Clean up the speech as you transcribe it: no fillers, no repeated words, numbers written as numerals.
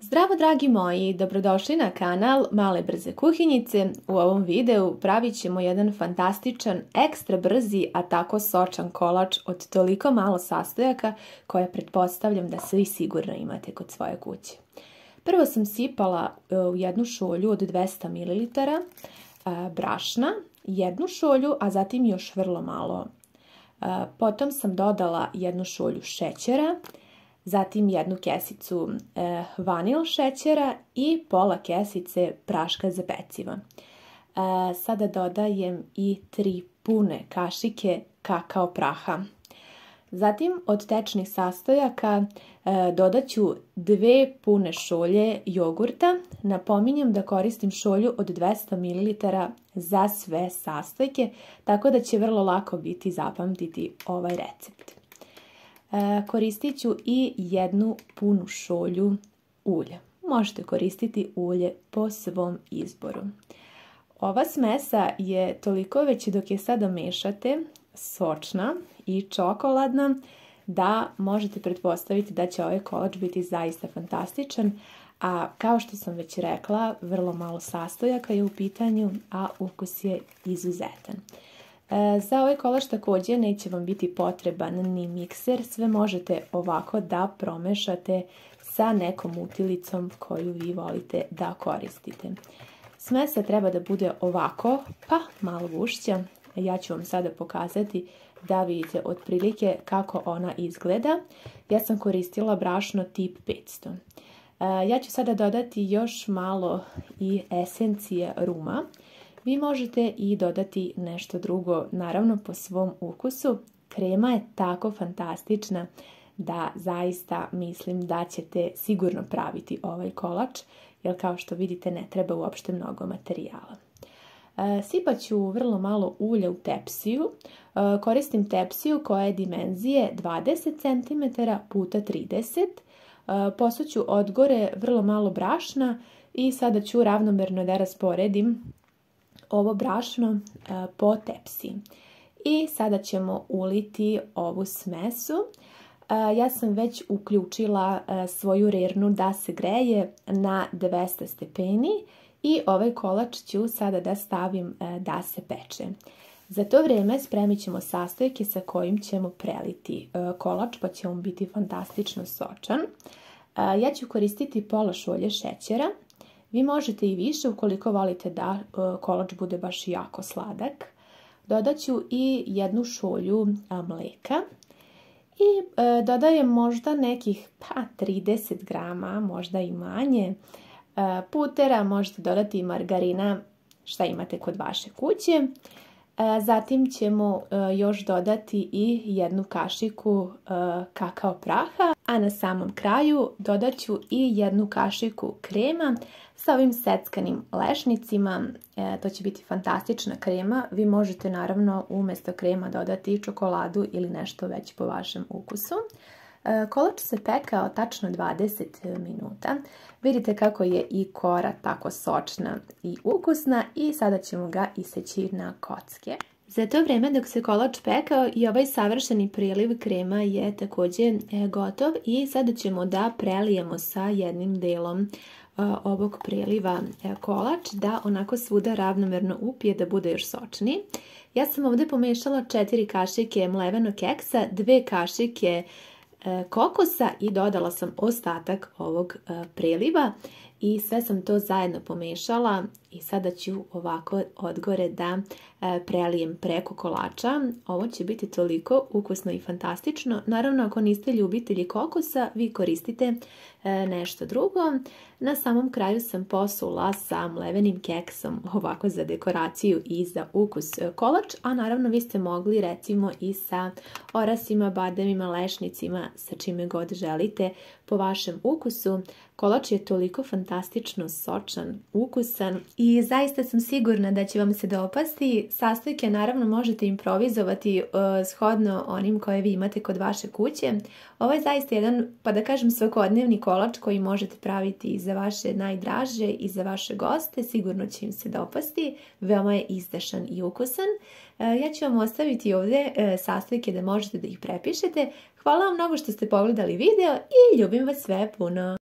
Zdravo dragi moji, dobrodošli na kanal Male brze kuhinjice. U ovom videu pravit ćemo jedan fantastičan, ekstra brzi, a tako sočan kolač od toliko malo sastojaka koje pretpostavljam da svi sigurno imate kod svoje kuće. Prvo sam sipala u jednu šolju od 200 ml brašna, jednu šolju, a zatim još vrlo malo. Potom sam dodala jednu šolju šećera, zatim jednu kesicu vanil šećera i pola kesice praška za pecivo. Sada dodajem i 3 pune kašike kakao praha. Zatim od tečnih sastojaka dodat ću 2 pune šolje jogurta. Napominjem da koristim šolju od 200 ml za sve sastojke, tako da će vrlo lako biti zapamtiti ovaj recept. Koristit ću i 1 punu šolju ulja. Možete koristiti ulje po svom izboru. Ova smesa je toliko već dok je sada mešate sočna i čokoladna da možete pretpostaviti da će ovaj kolač biti zaista fantastičan, a kao što sam već rekla, vrlo malo sastojaka je u pitanju, a ukus je izuzetan. Za ovaj kolač također neće vam biti potreban ni mikser, sve možete ovako da promešate sa nekom utilicom koju vi volite da koristite. Smesa treba da bude ovako, pa malo gušća. Ja ću vam sada pokazati da vidite otprilike kako ona izgleda. Ja sam koristila brašno tip 500. Ja ću sada dodati još malo i esencije ruma. Vi možete i dodati nešto drugo, naravno po svom ukusu. Krema je tako fantastična da zaista mislim da ćete sigurno praviti ovaj kolač, jer kao što vidite ne treba uopšte mnogo materijala. Sipat ću vrlo malo ulja u tepsiju. Koristim tepsiju koja je dimenzije 20 cm puta 30. Posuću odgore vrlo malo brašna i sada ću ravnomerno da rasporedim ovo brašno po tepsiji. I sada ćemo uliti ovu smesu. Ja sam već uključila svoju rernu da se greje na 200 stepeni i ovaj kolač ću sada da stavim da se peče. Za to vrijeme spremit ćemo sastojke sa kojim ćemo preliti kolač, pa će on biti fantastično sočan. Ja ću koristiti pola šolje šećera. Vi možete i više ukoliko volite da kolač bude baš jako sladak. Dodat ću i 1 šolju mlijeka i dodajem možda nekih 30 grama, možda i manje, putera, možete dodati i margarina, šta imate kod vaše kuće. Zatim ćemo još dodati i 1 kašiku kakao praha, a na samom kraju dodat ću i 1 kašiku krema sa ovim seckanim lešnicima. To će biti fantastična krema. Vi možete naravno umjesto krema dodati čokoladu ili nešto već po vašem ukusu. Kolač se pekao tačno 20 minuta. Vidite kako je i kora tako sočna i ukusna i sada ćemo ga iseći na kocke. Za to vrijeme dok se kolač pekao i ovaj savršeni preliv krema je također gotov i sada ćemo da prelijemo sa jednim delom ovog preliva kolač da onako svuda ravnomerno upije da bude još sočniji. Ja sam ovdje pomešala 4 kašike mlevenog keksa, 2 kašike kokosa i dodala sam ostatak ovog preliva i sve sam to zajedno pomešala i sada ću ovako odgore da prelijem preko kolača. Ovo će biti toliko ukusno i fantastično. Naravno, ako niste ljubitelji kokosa, vi koristite nešto drugo. Na samom kraju sam posula sa mlevenim keksom ovako za dekoraciju i za ukus kolač, a naravno vi ste mogli recimo i sa orasima, bademima, lešnicima, sa čime god želite po vašem ukusu. Kolač je toliko fantastično sočan, ukusan i zaista sam sigurna da će vam se dopasti. Sastojke naravno možete improvizovati shodno onim koje vi imate kod vaše kuće. Ovo je zaista jedan, pa da kažem, svakodnevni kolač koji možete praviti za vaše najdraže i za vaše goste. Sigurno će im se dopasti. Veoma je izdašan i ukusan. Ja ću vam ostaviti ovdje sastojke da možete da ih prepišete. Hvala vam mnogo što ste pogledali video i ljubim vas sve puno.